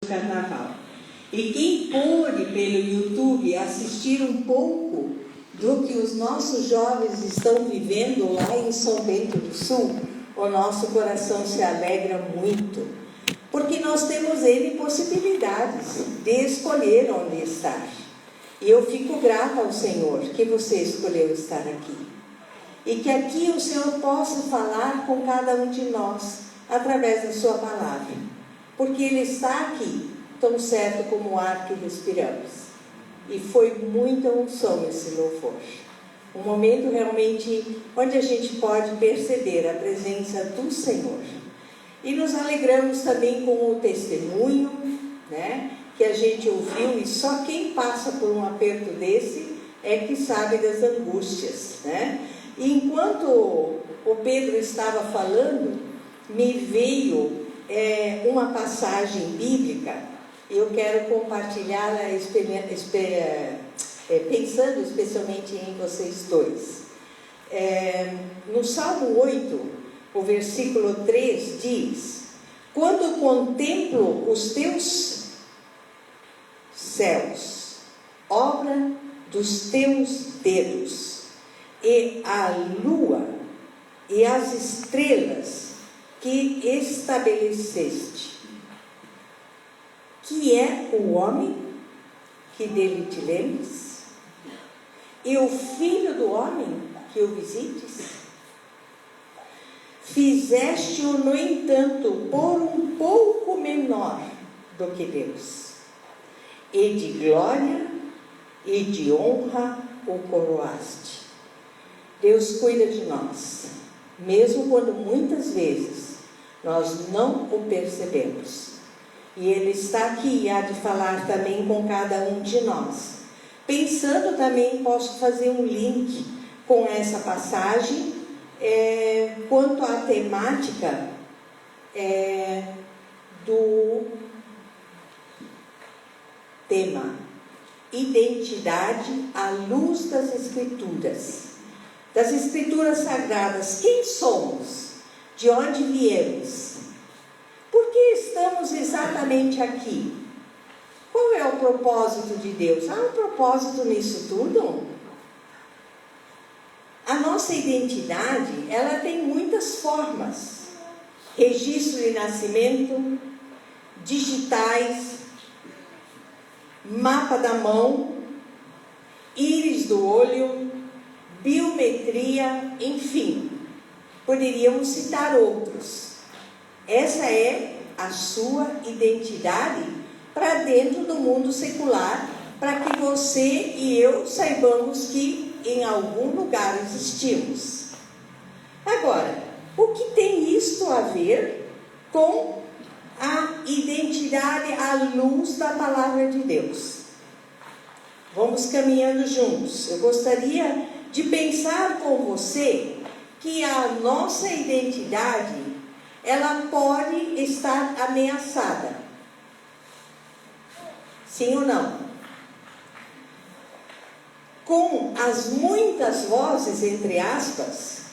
Carnaval. E quem pôde pelo YouTube assistir um pouco do que os nossos jovens estão vivendo lá em São Bento do Sul, o nosso coração se alegra muito, porque nós temos N possibilidades de escolher onde estar. E eu fico grata ao Senhor que você escolheu estar aqui. E que aqui o Senhor possa falar com cada um de nós, através da sua palavra. Porque Ele está aqui, tão certo como o ar que respiramos. E foi muita unção esse louvor. Um momento realmente onde a gente pode perceber a presença do Senhor. E nos alegramos também com o testemunho, né, que a gente ouviu, e só quem passa por um aperto desse é que sabe das angústias, né? E enquanto o Pedro estava falando, me veio uma passagem bíblica, e eu quero compartilhar pensando especialmente em vocês dois. No Salmo 8, o versículo 3 diz: quando contemplo os teus céus, obra dos teus dedos, e a lua e as estrelas que estabeleceste, que é o homem que dele te lembres, e o filho do homem que o visites? Fizeste-o, no entanto, por um pouco menor do que Deus, e de glória e de honra o coroaste. Deus cuida de nós, mesmo quando muitas vezes nós não o percebemos. E Ele está aqui e há de falar também com cada um de nós. Pensando também, posso fazer um link com essa passagem, quanto à temática do tema identidade à luz das Escrituras sagradas. Quem somos? De onde viemos? Por que estamos exatamente aqui? Qual é o propósito de Deus? Há um propósito nisso tudo? A nossa identidade, ela tem muitas formas. Registro de nascimento, digitais, mapa da mão, íris do olho, biometria, enfim, poderíamos citar outros. Essa é a sua identidade para dentro do mundo secular, para que você e eu saibamos que em algum lugar existimos. Agora, o que tem isto a ver com a identidade à luz da palavra de Deus? Vamos caminhando juntos. Eu gostaria de pensar com você que a nossa identidade, ela pode estar ameaçada. Sim ou não? Com as muitas vozes, entre aspas,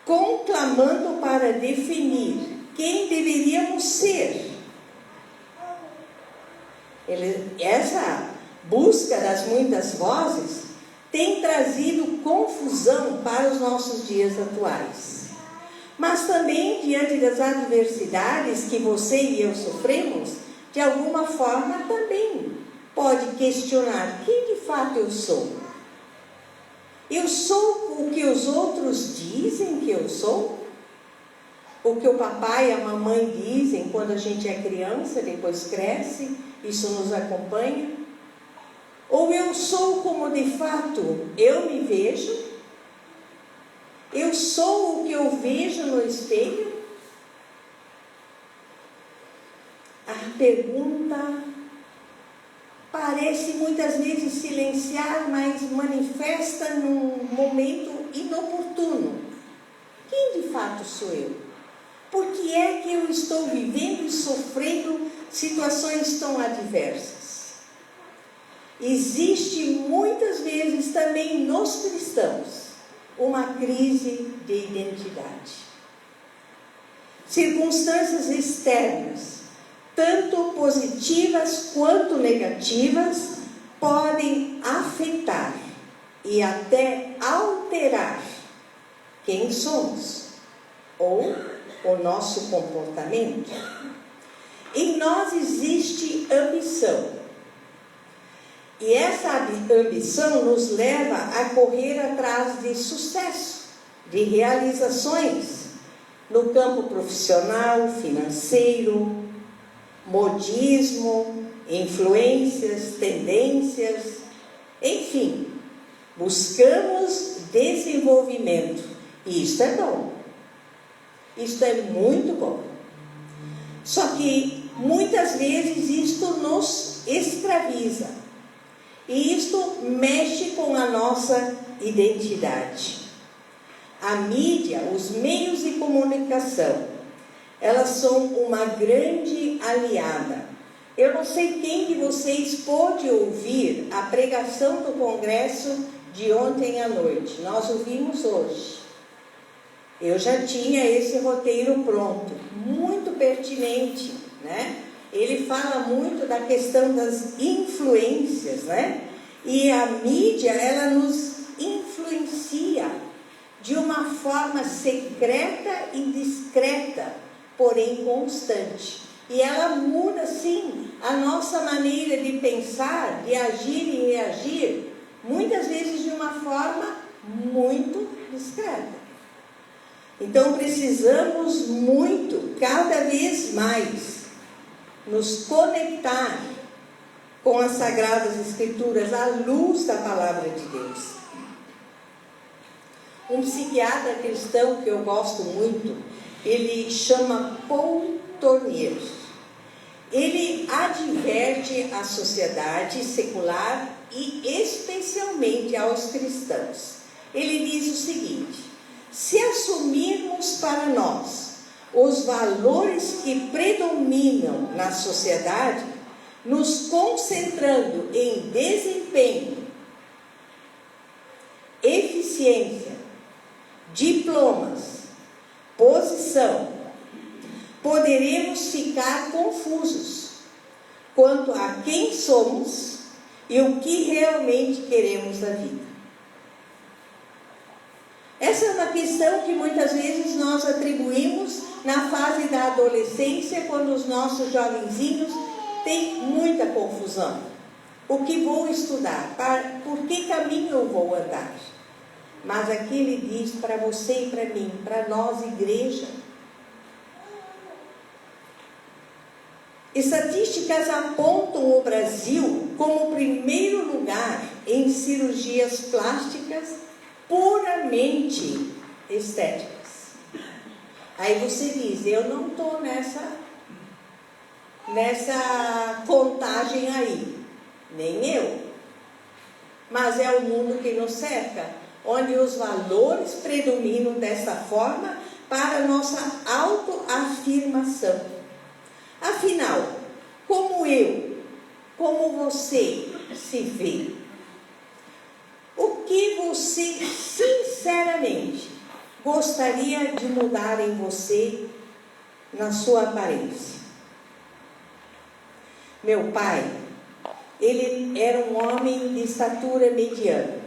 conclamando para definir quem deveríamos ser. Essa busca das muitas vozes tem trazido confusão para os nossos dias atuais. Mas também, diante das adversidades que você e eu sofremos, de alguma forma também pode questionar quem de fato eu sou. Eu sou o que os outros dizem que eu sou? O que o papai e a mamãe dizem quando a gente é criança, depois cresce, isso nos acompanha? Ou eu sou como de fato eu me vejo? Eu sou o que eu vejo no espelho? A pergunta parece muitas vezes silenciar, mas manifesta num momento inoportuno. Quem de fato sou eu? Por que é que eu estou vivendo e sofrendo situações tão adversas? Existe muitas vezes também nos cristãos uma crise de identidade. Circunstâncias externas tanto positivas quanto negativas, podem afetar e até alterar quem somos ou o nosso comportamento. Em nós existe ambição. E essa ambição nos leva a correr atrás de sucesso, de realizações no campo profissional, financeiro, modismo, influências, tendências, enfim, buscamos desenvolvimento. E isso é bom. Isso é muito bom. Só que muitas vezes isto nos escraviza. E isto mexe com a nossa identidade. A mídia, os meios de comunicação, elas são uma grande aliada. Eu não sei quem de vocês pôde ouvir a pregação do congresso de ontem à noite. Nós ouvimos hoje. Eu já tinha esse roteiro pronto, muito pertinente, né? Ele fala muito da questão das influências, né? E a mídia, ela nos influencia de uma forma secreta e discreta, porém constante. E ela muda, sim, a nossa maneira de pensar, de agir e reagir, muitas vezes de uma forma muito discreta. Então precisamos muito, cada vez mais, nos conectar com as Sagradas Escrituras, à luz da Palavra de Deus. Um psiquiatra cristão que eu gosto muito, ele chama Paul Tournier. Ele adverte a sociedade secular e especialmente aos cristãos. Ele diz o seguinte: se assumirmos para nós os valores que predominam na sociedade, nos concentrando em desempenho, eficiência, diplomas, posição, poderemos ficar confusos quanto a quem somos e o que realmente queremos da vida. Essa é uma questão que muitas vezes nós atribuímos na fase da adolescência, quando os nossos jovenzinhos têm muita confusão. O que vou estudar? Por que caminho eu vou andar? Mas aqui ele diz para você e para mim, para nós, igreja. Estatísticas apontam o Brasil como o primeiro lugar em cirurgias plásticas puramente estéticas. Aí você diz, eu não estou nessa contagem aí, nem eu. Mas é o mundo que nos cerca, onde os valores predominam dessa forma para a nossa autoafirmação. Afinal, como eu, como você se vê? O que você, sinceramente, gostaria de mudar em você, na sua aparência? Meu pai, ele era um homem de estatura mediana.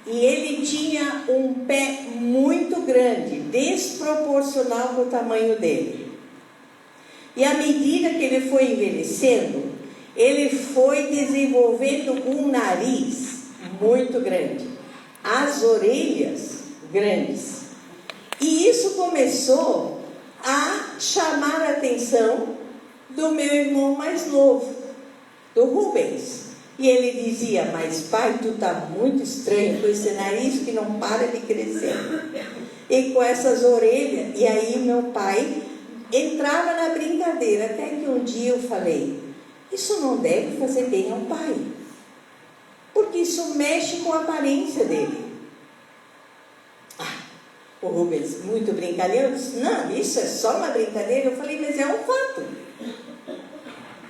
E ele tinha um pé muito grande, desproporcional com o tamanho dele. E à medida que ele foi envelhecendo, ele foi desenvolvendo um nariz muito grande, as orelhas grandes. E isso começou a chamar a atenção do meu irmão mais novo, do Rubens. E ele dizia, mas pai, tu tá muito estranho com esse nariz que não para de crescer. E com essas orelhas. E aí meu pai entrava na brincadeira, até que um dia eu falei, isso não deve fazer bem ao pai, porque isso mexe com a aparência dele. O Rubens, muito brincalhão, disse, não, isso é só uma brincadeira. Eu falei, mas é um fato.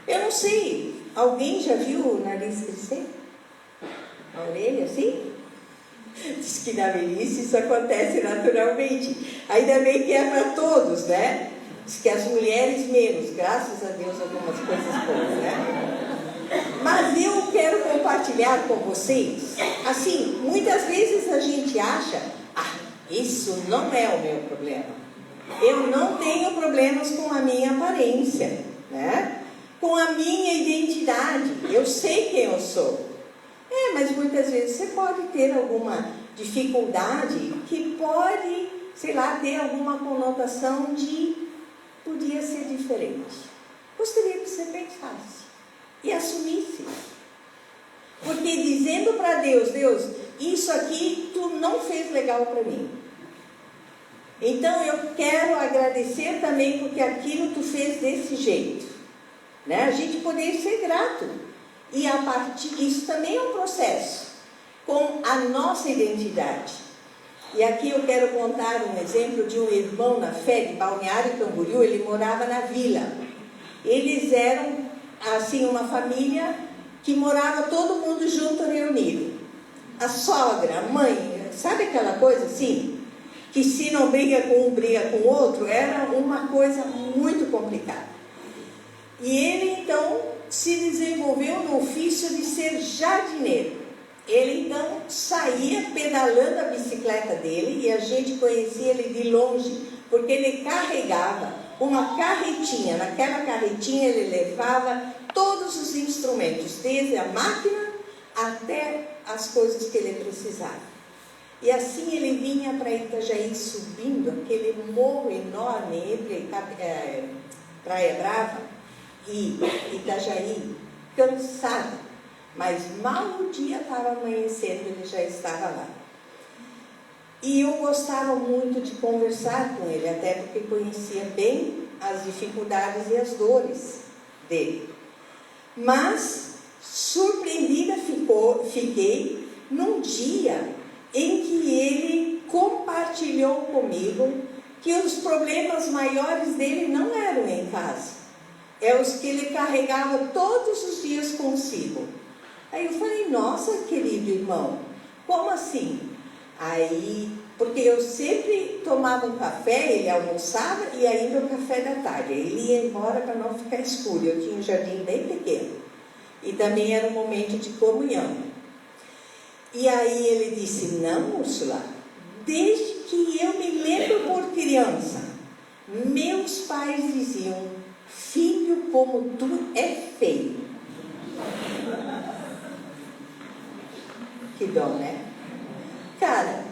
Eu não sei, alguém já viu o nariz crescer? A orelha assim? Diz que na velhice isso acontece naturalmente. Ainda bem que é para todos, né? Diz que as mulheres menos, graças a Deus, algumas coisas boas, né? Mas eu quero compartilhar com vocês, assim, muitas vezes a gente acha, isso não é o meu problema. Eu não tenho problemas com a minha aparência, né? Com a minha identidade. Eu sei quem eu sou. Mas muitas vezes você pode ter alguma dificuldade que pode, sei lá, ter alguma conotação de podia ser diferente. Gostaria que você pensasse e assumisse. Porque dizendo para Deus, isso aqui tu não fez legal para mim. Então eu quero agradecer também porque aquilo tu fez desse jeito, né? A gente poder ser grato. E a partir isso também é um processo com a nossa identidade. E aqui eu quero contar um exemplo de um irmão na fé de Balneário Camboriú. Ele morava na vila. Eles eram assim uma família que morava todo mundo junto, reunido. A sogra, a mãe, sabe aquela coisa assim? Que se não briga com um, briga com o outro, era uma coisa muito complicada. E ele então se desenvolveu no ofício de ser jardineiro. Ele então saía pedalando a bicicleta dele, e a gente conhecia ele de longe, porque ele carregava uma carretinha. Naquela carretinha ele levava todos os instrumentos, desde a máquina até as coisas que ele precisava. E assim ele vinha para Itajaí subindo aquele morro enorme entre Praia Brava e Itajaí, cansado, mas mal o dia estava amanhecendo, ele já estava lá. E eu gostava muito de conversar com ele, até porque conhecia bem as dificuldades e as dores dele. Mas surpreendida fiquei num dia em que ele compartilhou comigo que os problemas maiores dele não eram em casa, os que ele carregava todos os dias consigo. Aí eu falei, nossa, querido irmão, como assim? Aí, porque eu sempre tomava um café, ele almoçava e ainda o café da tarde. Ele ia embora para não ficar escuro. Eu tinha um jardim bem pequeno. E também era um momento de comunhão. E aí ele disse, não, Úrsula, desde que eu me lembro por criança, meus pais diziam, filho como tu é feio. Que dó, né? Cara,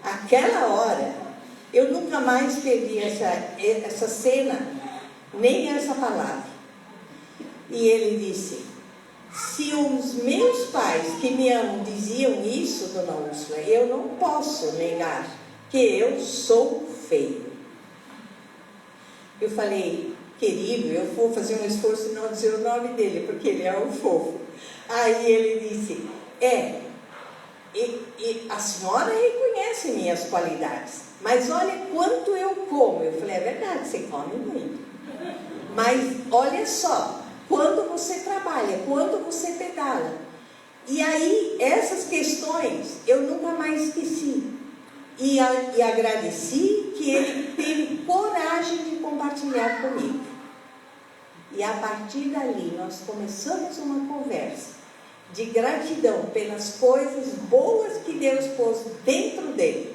aquela hora, eu nunca mais perdi essa cena, nem essa palavra. E ele disse, se os meus pais que me amam diziam isso, dona Úrsula, eu não posso negar que eu sou feio. Eu falei, querido, eu vou fazer um esforço e não dizer o nome dele, porque ele é um fofo. Aí ele disse, e a senhora reconhece minhas qualidades, mas olha quanto eu como. Eu falei, é verdade, você come muito. Mas olha só, quando você trabalha, quando você pedala. E aí, essas questões eu nunca mais esqueci. E agradeci que ele teve coragem de compartilhar comigo. E a partir dali, nós começamos uma conversa de gratidão pelas coisas boas que Deus pôs dentro dele.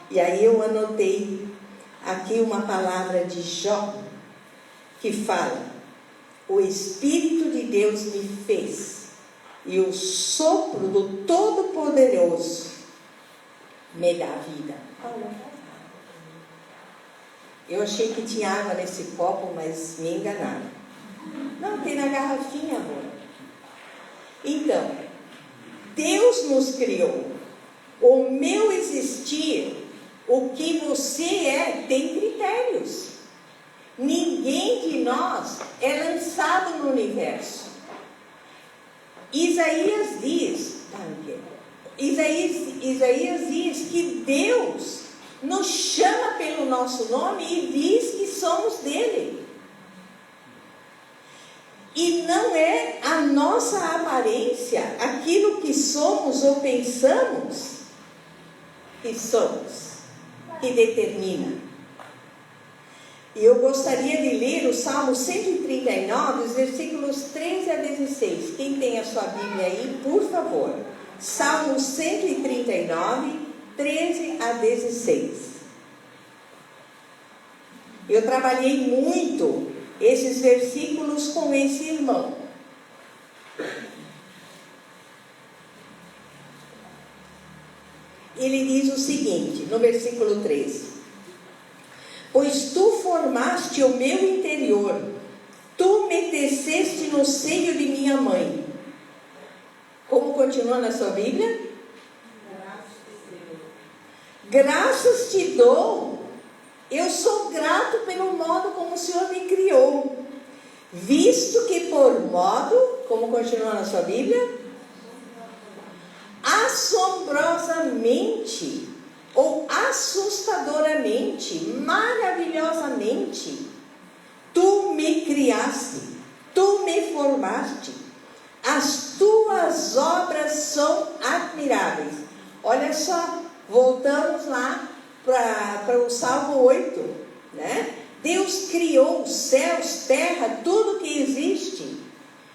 E aí eu anotei aqui uma palavra de Jó, que fala, o Espírito de Deus me fez, e o sopro do Todo-Poderoso me dá vida. Eu achei que tinha água nesse copo, mas me enganaram. Não, tem na garrafinha, amor. Então, Deus nos criou. O meu existir, o que você é, tem critérios. Ninguém de nós é lançado no universo. Isaías diz que Deus nos chama pelo nosso nome e diz que somos dele. E não é a nossa aparência, aquilo que somos ou pensamos que somos, que determina. E eu gostaria de ler o Salmo 139, os versículos 13 a 16. Quem tem a sua Bíblia aí, por favor. Salmo 139, 13 a 16. Eu trabalhei muito esses versículos com esse irmão. Ele diz o seguinte, no versículo 13: pois tu formaste o meu interior, tu me teceste no seio de minha mãe. Como continua na sua Bíblia? Graças te dou, eu sou grato pelo modo como o Senhor me criou, visto que por modo, como continua na sua Bíblia? Assombrosamente, ou assustadoramente, maravilhosamente, tu me criaste, tu me formaste, as tuas obras são admiráveis. Olha só, voltamos lá para o Salmo 8, né? Deus criou os céus, terra, tudo que existe,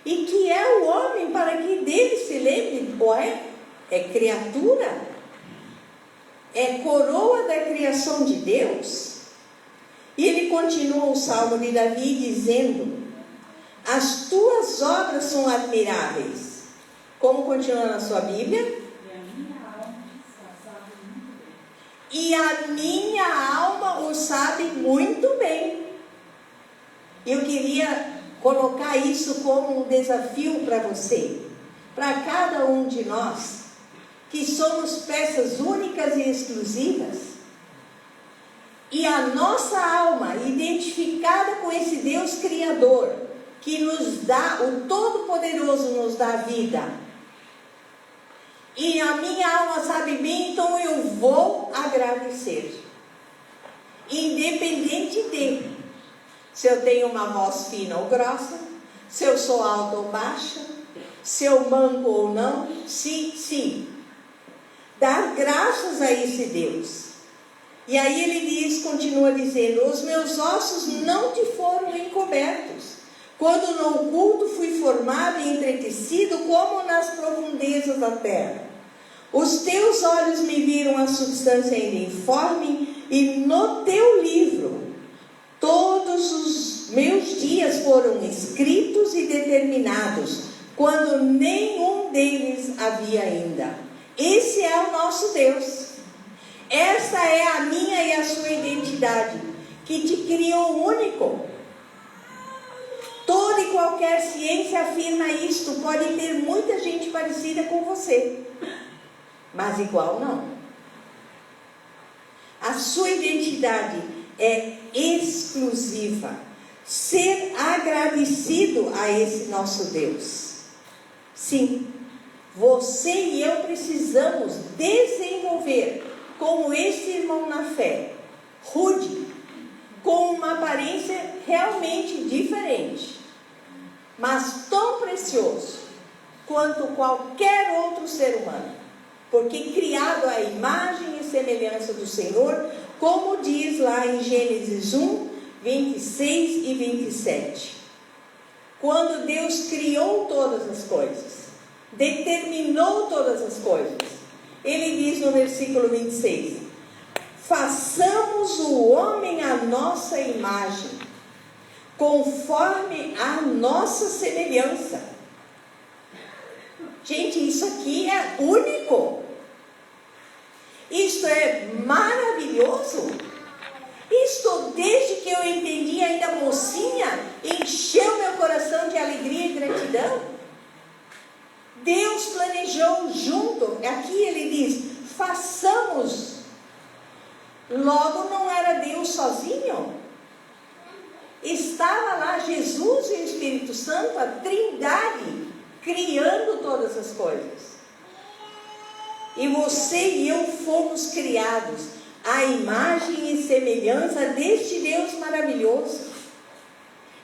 e que é o homem para que dele se lembre, é criatura, é coroa da criação de Deus. E ele continua o Salmo de Davi dizendo: as tuas obras são admiráveis. Como continua na sua Bíblia? E a minha alma o sabe muito bem. Eu queria colocar isso como um desafio para você, para cada um de nós, que somos peças únicas e exclusivas, e a nossa alma identificada com esse Deus Criador, que nos dá, o Todo-Poderoso nos dá vida, e a minha alma sabe bem, então eu vou agradecer, independente de se eu tenho uma voz fina ou grossa, se eu sou alta ou baixa, se eu manco ou não. Sim, dar graças a esse Deus. E aí ele diz, continua dizendo: os meus ossos não te foram encobertos, quando no oculto fui formado e entretecido, como nas profundezas da terra. Os teus olhos me viram a substância ainda informe, e no teu livro todos os meus dias foram escritos e determinados, quando nenhum deles havia ainda. Esse é o nosso Deus. Essa é a minha e a sua identidade, que te criou único. Toda e qualquer ciência afirma isto. Pode ter muita gente parecida com você, mas igual não. A sua identidade é exclusiva. Ser agradecido a esse nosso Deus. Sim, você e eu precisamos desenvolver, como esse irmão na fé, rude, com uma aparência realmente diferente, mas tão precioso quanto qualquer outro ser humano, porque criado à imagem e semelhança do Senhor, como diz lá em Gênesis 1, 26 e 27. Quando Deus criou todas as coisas, determinou todas as coisas, ele diz no versículo 26: façamos o homem à nossa imagem, conforme a nossa semelhança. Gente, isso aqui é único. Isto é maravilhoso. Isto, desde que eu entendi ainda mocinha, encheu meu coração de alegria e gratidão. Deus planejou junto. Aqui ele diz: façamos. Logo não era Deus sozinho. Estava lá Jesus e o Espírito Santo, a Trindade, criando todas as coisas. E você e eu fomos criados à imagem e semelhança deste Deus maravilhoso,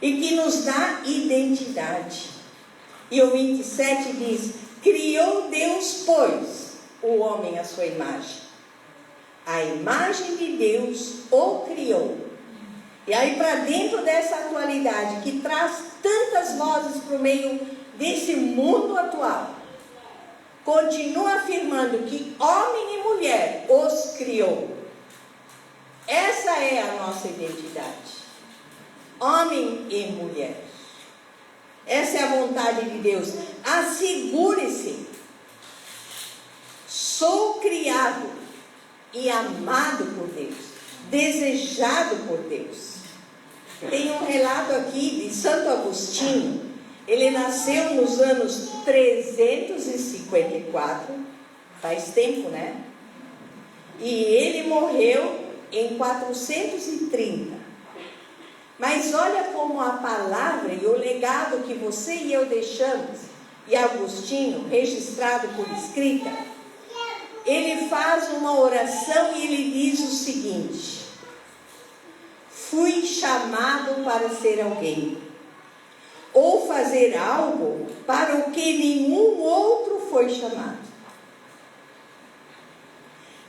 e que nos dá identidade. E o 27 diz: criou Deus, pois, o homem à sua imagem. A imagem de Deus o criou. E aí, para dentro dessa atualidade que traz tantas vozes para o meio desse mundo atual, continua afirmando que homem e mulher os criou. Essa é a nossa identidade. Homem e mulher. Essa é a vontade de Deus. Assegure-se. Sou criado e amado por Deus. Desejado por Deus. Tem um relato aqui de Santo Agostinho. Ele nasceu nos anos 354. Faz tempo, né? E ele morreu em 430. Mas olha como a palavra e o legado que você e eu deixamos, e Agostinho, registrado por escrita, ele faz uma oração e ele diz o seguinte: fui chamado para ser alguém, ou fazer algo para o que nenhum outro foi chamado.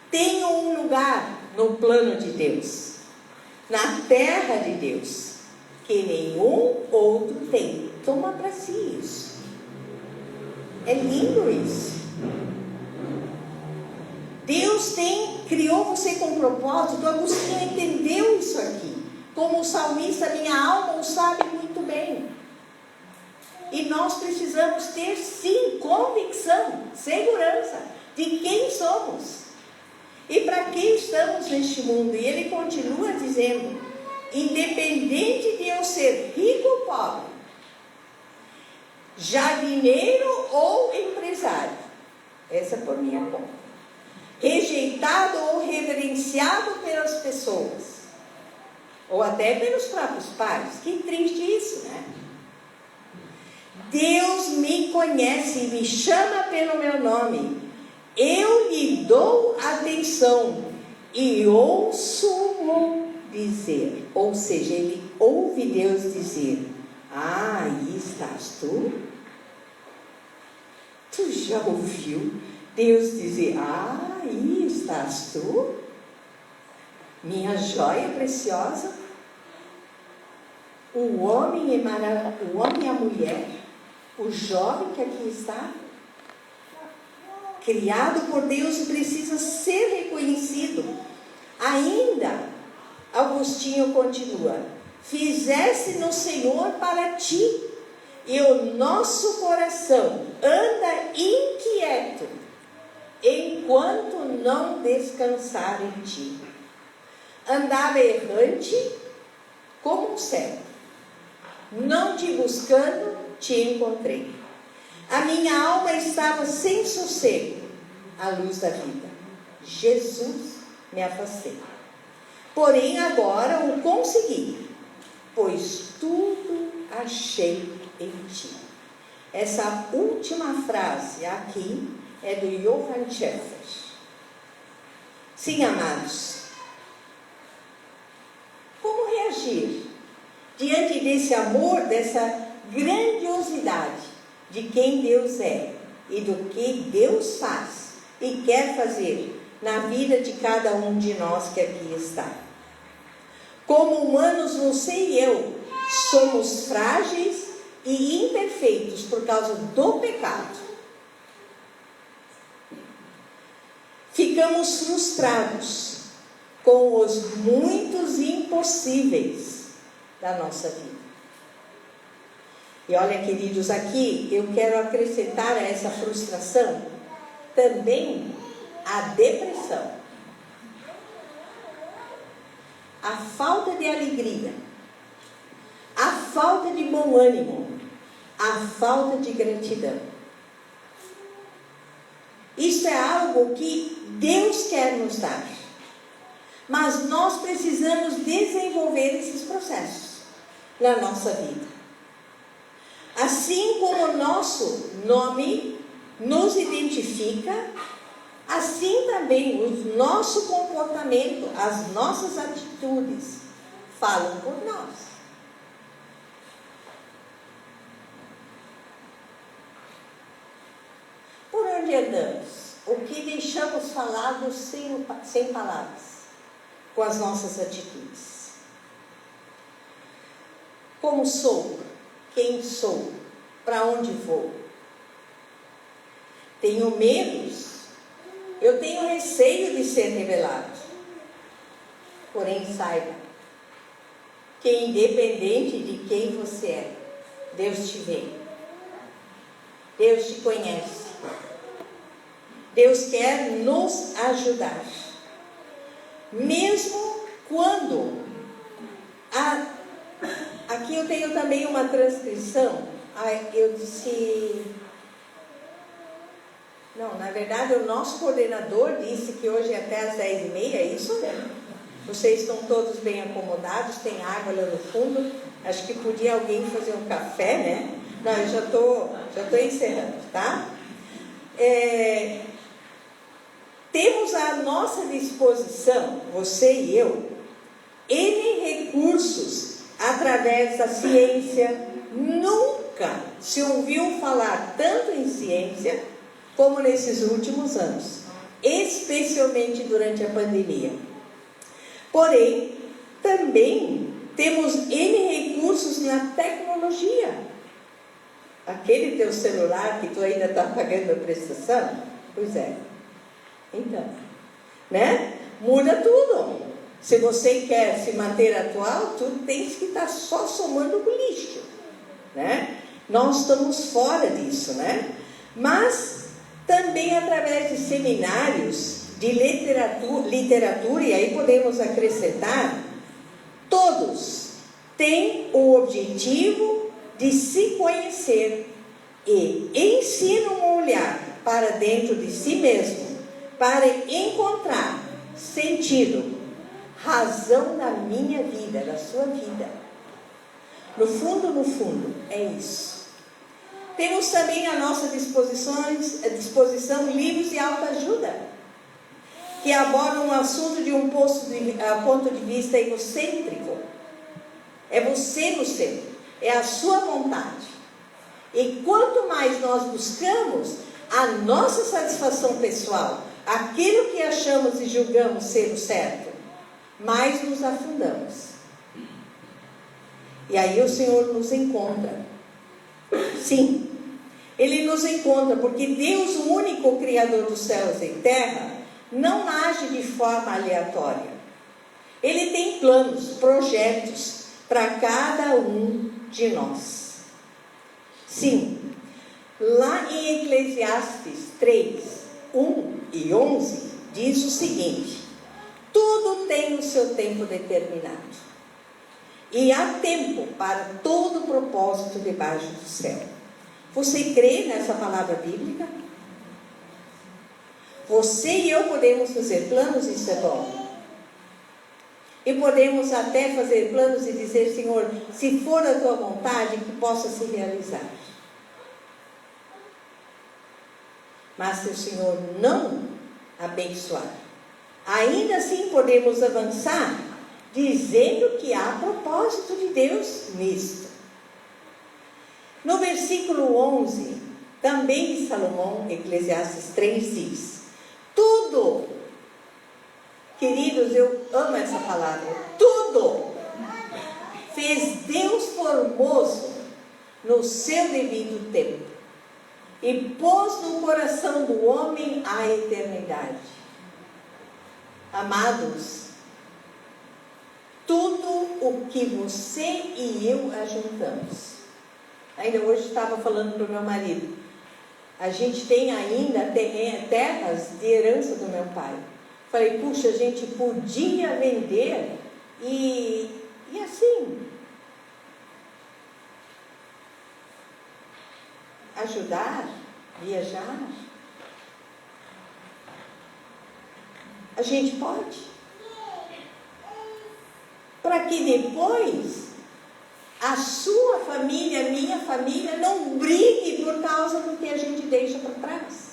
Tenho um lugar no plano de Deus, na terra de Deus, que nenhum outro tem. Toma para si isso. É lindo isso. Deus criou você com propósito. Agostinho entendeu isso aqui. Como o salmista, minha alma o sabe muito bem. E nós precisamos ter, sim, convicção, segurança de quem somos. E para que estamos neste mundo? E ele continua dizendo: independente de eu ser rico ou pobre, jardineiro ou empresário, essa é por minha conta, rejeitado ou reverenciado pelas pessoas, ou até pelos próprios pais. Que triste isso, né? Deus me conhece e me chama pelo meu nome. Eu lhe dou atenção e ouço-o dizer. Ou seja, ele ouve Deus dizer: ah, aí estás tu? Tu já ouviu Deus dizer: ah, aí estás tu? Minha joia preciosa? O homem e a mulher, o jovem que aqui está, criado por Deus, precisa ser reconhecido. Ainda, Agostinho continua: fizesse no Senhor para ti, e o nosso coração anda inquieto, enquanto não descansar em ti. Andava errante como um cego, não te buscando, te encontrei. A minha alma estava sem sossego, à luz da vida. Jesus, me afastei. Porém agora o consegui, pois tudo achei em ti. Essa última frase aqui é do Johann Scheffer. Sim, amados, como reagir diante desse amor, dessa grandiosidade de quem Deus é e do que Deus faz e quer fazer na vida de cada um de nós que aqui está? Como humanos, você e eu somos frágeis e imperfeitos por causa do pecado. Ficamos frustrados com os muitos impossíveis da nossa vida. E olha, queridos, aqui eu quero acrescentar a essa frustração também a depressão, a falta de alegria, a falta de bom ânimo, a falta de gratidão. Isso é algo que Deus quer nos dar, mas nós precisamos desenvolver esses processos na nossa vida. Assim como o nosso nome nos identifica, assim também o nosso comportamento, as nossas atitudes falam por nós. Por onde andamos? O que deixamos falado sem palavras, com as nossas atitudes? Como sou? Quem sou? Para onde vou? Tenho medos. Eu tenho receio de ser revelado. Porém, saiba que independente de quem você é, Deus te vê. Deus te conhece. Deus quer nos ajudar. Mesmo quando... Aqui eu tenho também uma transcrição. Eu disse... Não, na verdade o nosso coordenador disse que hoje é até às 10h30, é isso mesmo. Vocês estão todos bem acomodados, tem água lá no fundo. Acho que podia alguém fazer um café, né? Não, eu já tô encerrando, tá? Temos à nossa disposição, você e eu, N recursos através da ciência. Nunca se ouviu falar tanto em ciência como nesses últimos anos, especialmente durante a pandemia. Porém, também temos N recursos na tecnologia. Aquele teu celular que tu ainda está pagando a prestação, pois é. Então, né? Muda tudo. Se você quer se manter atual, tu tens que estar só somando com lixo, né? Nós estamos fora disso, né? Mas também através de seminários de literatura, e aí podemos acrescentar, todos têm o objetivo de se conhecer e ensinam a olhar para dentro de si mesmo, para encontrar sentido, razão na minha vida, na sua vida. No fundo, é isso. Temos também à nossa disposição livros de autoajuda, que abordam um assunto de um ponto de vista egocêntrico. É você no centro, é a sua vontade. E quanto mais nós buscamos a nossa satisfação pessoal, aquilo que achamos e julgamos ser o certo, mais nos afundamos. E aí o Senhor nos encontra. Sim, Ele nos encontra, porque Deus, o único Criador dos céus e terra, não age de forma aleatória. Ele tem planos, projetos para cada um de nós. Sim, lá em Eclesiastes 3, 1 e 11, diz o seguinte: tudo tem o seu tempo determinado, e há tempo para todo propósito debaixo do céu. Você crê nessa palavra bíblica? Você e eu podemos fazer planos, isso é bom. E podemos até fazer planos e dizer: Senhor, se for a tua vontade, que possa se realizar. Mas se o Senhor não abençoar, ainda assim podemos avançar, dizendo que há propósito de Deus nisto. No versículo 11, também de Salomão, Eclesiastes 3 diz: tudo, queridos, eu amo essa palavra, tudo fez Deus formoso no seu devido tempo, e pôs no coração do homem a eternidade. Amados, tudo o que você e eu ajuntamos. Ainda hoje estava falando para o meu marido, a gente tem ainda terras de herança do meu pai. Falei, puxa, a gente podia vender e assim, ajudar, viajar. A gente pode. Para que depois a sua família, a minha família, não brigue por causa do que a gente deixa para trás.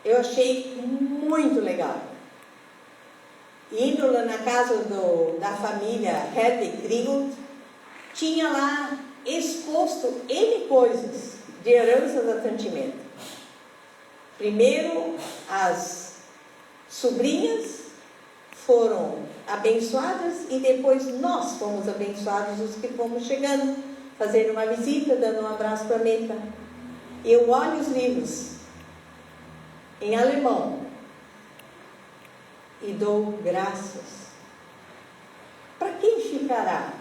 Eu achei muito legal. Indo lá na casa da família Hedwig Kriegel, tinha lá exposto N coisas de herança da Tantimento. Primeiro, as sobrinhas foram abençoadas e depois nós fomos abençoados, os que fomos chegando, fazendo uma visita, dando um abraço para a Meta. Eu olho os livros em alemão e dou graças. Para quem ficará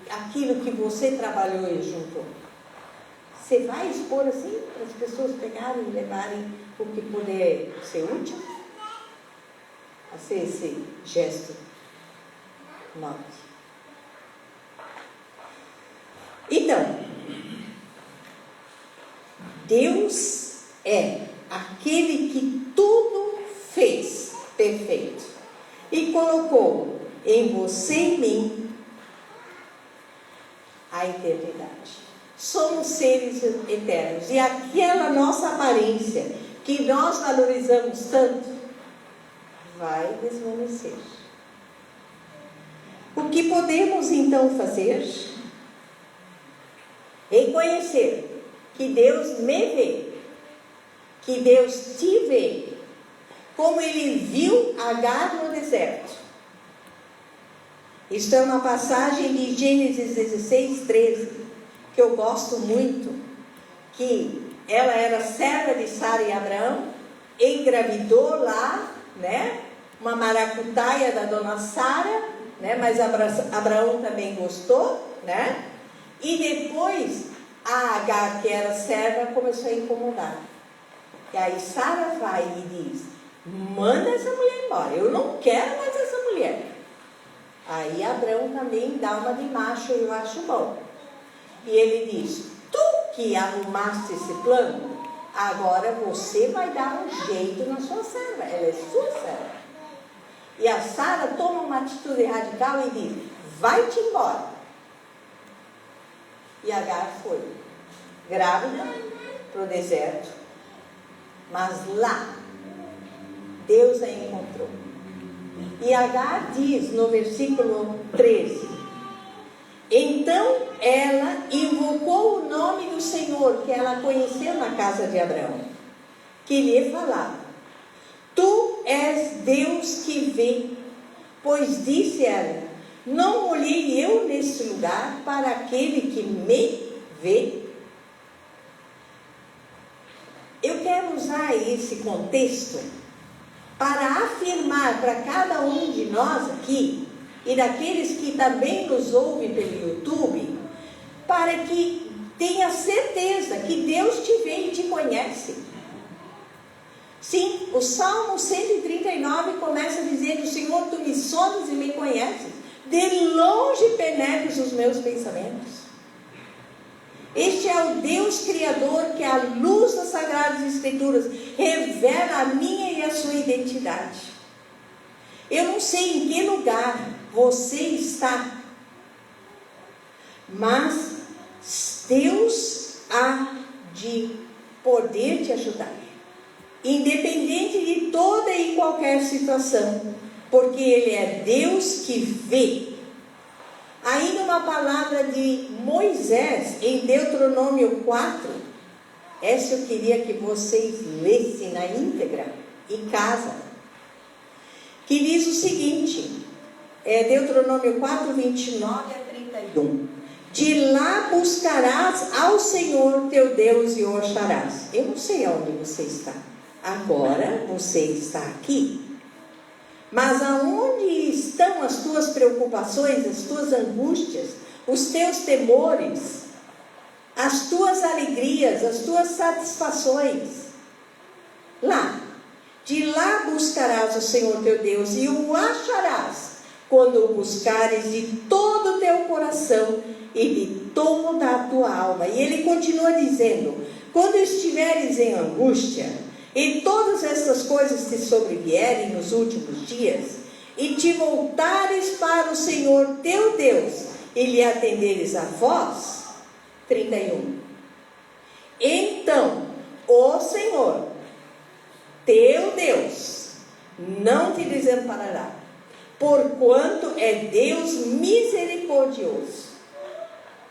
aquilo que você trabalhou e juntou? Você vai expor assim para as pessoas pegarem e levarem o que puder ser útil? A ser esse gesto nobre. Então, Deus é aquele que tudo fez perfeito e colocou em você e em mim a eternidade. Somos seres eternos e aquela nossa aparência que nós valorizamos tanto vai desvanecer. O que podemos então fazer? Reconhecer que Deus me vê, que Deus te vê, como Ele viu Agar no deserto. Isto é uma passagem de Gênesis 16, 13, que eu gosto muito, que ela era serva de Sara e Abraão, engravidou lá, né, uma maracutaia da dona Sara, né, mas Abraão também gostou, né, e depois a Agar, que era serva, começou a incomodar. E aí Sara vai e diz: manda essa mulher embora, eu não quero mais essa mulher. Aí Abraão também dá uma de macho, eu acho bom. E ele diz: tu que arrumaste esse plano, agora você vai dar um jeito na sua serva, ela é sua serva. E a Sara toma uma atitude radical e diz: vai-te embora. E Agar foi, grávida, para o deserto, mas lá, Deus a encontrou. E Agar diz no versículo 13: então ela invocou o nome do Senhor, que ela conheceu na casa de Abraão, que lhe falava: tu és Deus que vê. Pois disse ela: não olhei eu neste lugar para aquele que me vê. Eu quero usar esse contexto para afirmar para cada um de nós aqui, e daqueles que também nos ouvem pelo YouTube, para que tenha certeza que Deus te vê e te conhece. Sim, o Salmo 139 começa dizendo: Senhor, tu me sondas e me conheces, de longe penetras os meus pensamentos. Este é o Deus Criador que, à luz das Sagradas Escrituras, revela a minha e a sua identidade. Eu não sei em que lugar você está, mas Deus há de poder te ajudar, independente de toda e qualquer situação, porque Ele é Deus que vê. Ainda uma palavra de Moisés em Deuteronômio 4, essa eu queria que vocês lessem na íntegra em casa, que diz o seguinte, Deuteronômio 4, 29 a 31. De lá buscarás ao Senhor teu Deus e o acharás. Eu não sei onde você está. Agora você está aqui. Mas aonde estão as tuas preocupações, as tuas angústias, os teus temores, as tuas alegrias, as tuas satisfações? Lá. De lá buscarás o Senhor teu Deus e o acharás, quando o buscares de todo o teu coração e de toda a tua alma. E ele continua dizendo: quando estiveres em angústia, e todas estas coisas te sobrevierem nos últimos dias, e te voltares para o Senhor teu Deus, e lhe atenderes a voz. 31. Então, o Senhor teu Deus não te desamparará, porquanto é Deus misericordioso,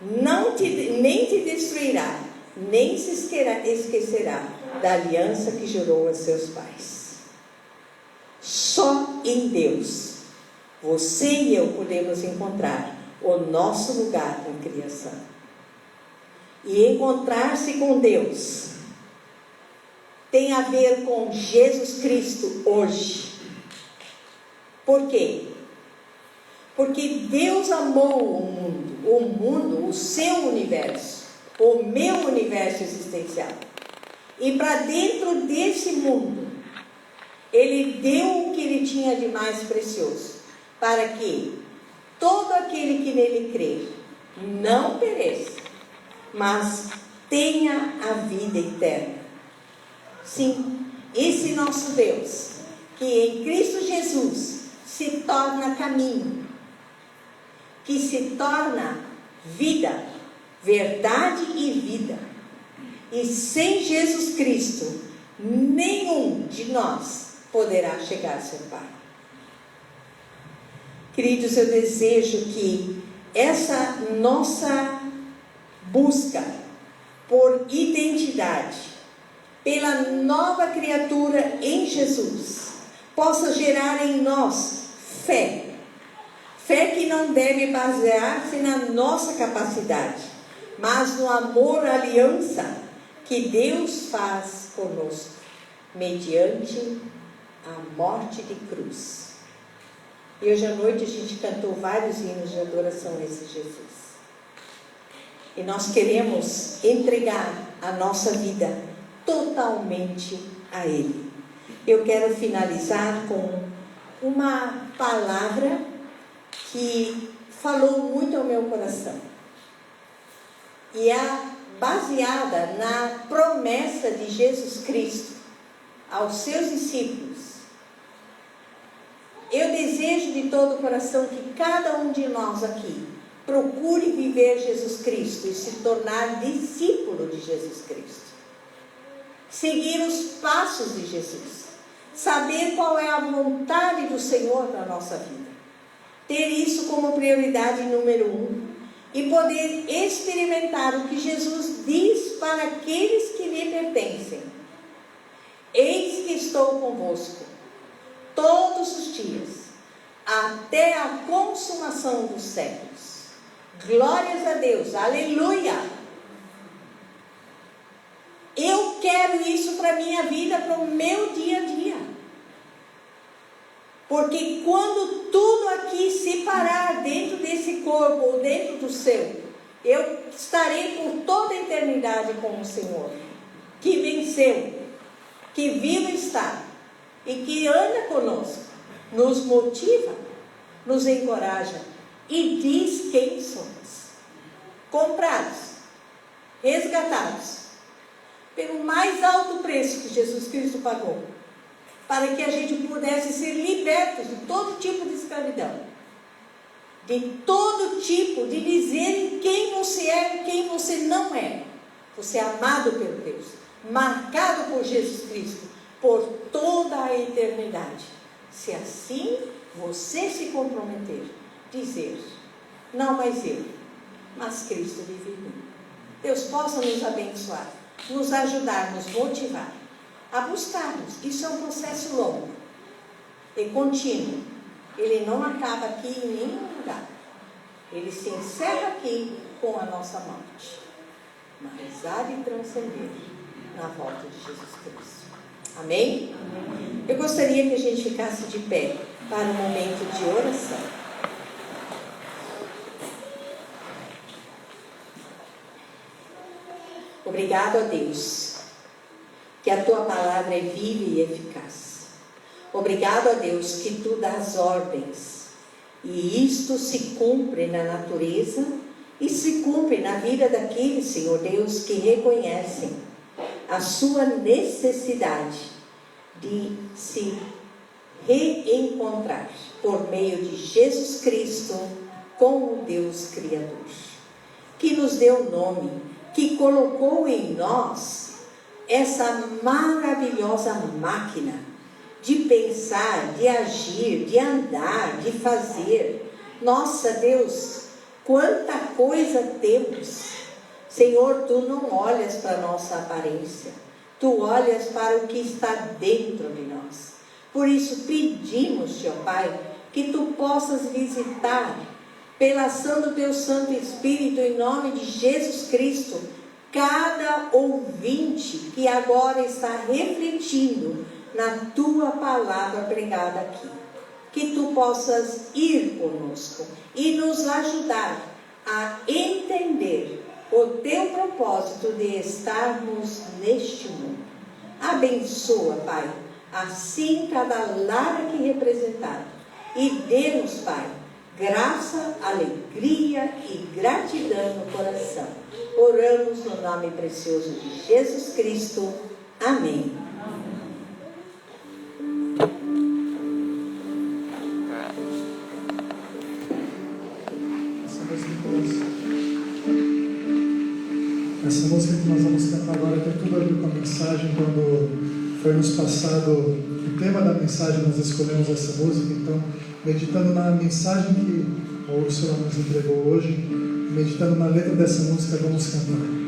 nem te destruirá, nem se esquecerá da aliança que jurou a seus pais. Só em Deus, você e eu podemos encontrar o nosso lugar na criação. E encontrar-se com Deus tem a ver com Jesus Cristo hoje. Por quê? Porque Deus amou o mundo, o seu universo, o meu universo existencial. E para dentro desse mundo, Ele deu o que Ele tinha de mais precioso, para que todo aquele que nele crer não pereça, mas tenha a vida eterna. Sim, esse nosso Deus, que em Cristo Jesus se torna caminho, que se torna vida, verdade e vida. E sem Jesus Cristo, nenhum de nós poderá chegar a ser Pai. Queridos, eu desejo que essa nossa busca por identidade, pela nova criatura em Jesus, possa gerar em nós fé. Fé que não deve basear-se na nossa capacidade, mas no amor, aliança que Deus faz conosco, mediante a morte de cruz. E hoje à noite a gente cantou vários hinos de adoração a esse Jesus. E nós queremos entregar a nossa vida totalmente a Ele. Eu quero finalizar com uma palavra que falou muito ao meu coração. E é baseada na promessa de Jesus Cristo aos seus discípulos. Eu desejo de todo o coração que cada um de nós aqui procure viver Jesus Cristo e se tornar discípulo de Jesus Cristo. Seguir os passos de Jesus. Saber qual é a vontade do Senhor para a nossa vida. Ter isso como prioridade número 1. E poder experimentar o que Jesus diz para aqueles que lhe pertencem. Eis que estou convosco todos os dias, até a consumação dos séculos. Glórias a Deus, aleluia! Eu quero isso para a minha vida, para o meu dia a dia. Porque quando tudo aqui se parar dentro desse corpo ou dentro do seu, eu estarei por toda a eternidade com o Senhor, que venceu, que vivo está e que anda conosco, nos motiva, nos encoraja e diz quem somos. Comprados, resgatados, pelo mais alto preço que Jesus Cristo pagou, para que a gente pudesse ser libertos de todo tipo de escravidão, de todo tipo de dizer quem você é e quem você não é. Você é amado pelo Deus, marcado por Jesus Cristo, por toda a eternidade. Se assim você se comprometer, dizer, não mais eu, mas Cristo vive em mim. Deus possa nos abençoar, nos ajudar, nos motivar a buscarmos. Isso é um processo longo e contínuo. Ele não acaba aqui em nenhum lugar. Ele se encerra aqui com a nossa morte, mas há de transcender na volta de Jesus Cristo. Amém? Eu gostaria que a gente ficasse de pé para um momento de oração. Obrigado a Deus, que a Tua palavra é viva e eficaz. Obrigado a Deus que Tu dás ordens, e isto se cumpre na natureza e se cumpre na vida daqueles, Senhor Deus, que reconhecem a sua necessidade de se reencontrar por meio de Jesus Cristo com o Deus Criador, que nos deu nome, que colocou em nós essa maravilhosa máquina de pensar, de agir, de andar, de fazer. Nossa, Deus, quanta coisa temos. Senhor, Tu não olhas para a nossa aparência, Tu olhas para o que está dentro de nós. Por isso pedimos-te, ó Pai, que tu possas visitar, pela ação do teu Santo Espírito, em nome de Jesus Cristo, cada ouvinte que agora está refletindo na tua palavra pregada aqui. Que tu possas ir conosco e nos ajudar a entender o teu propósito de estarmos neste mundo. Abençoa, Pai, assim cada lar aqui representado, e dê-nos, Pai, graça, alegria e gratidão no coração. Oramos no nome precioso de Jesus Cristo. Amém. Essa música que nós vamos cantar agora tem tudo a ver com a mensagem. Quando foi nos passado o tema da mensagem, nós escolhemos essa música. Então, meditando na mensagem que o Senhor nos entregou hoje, meditando na letra dessa música, vamos cantar.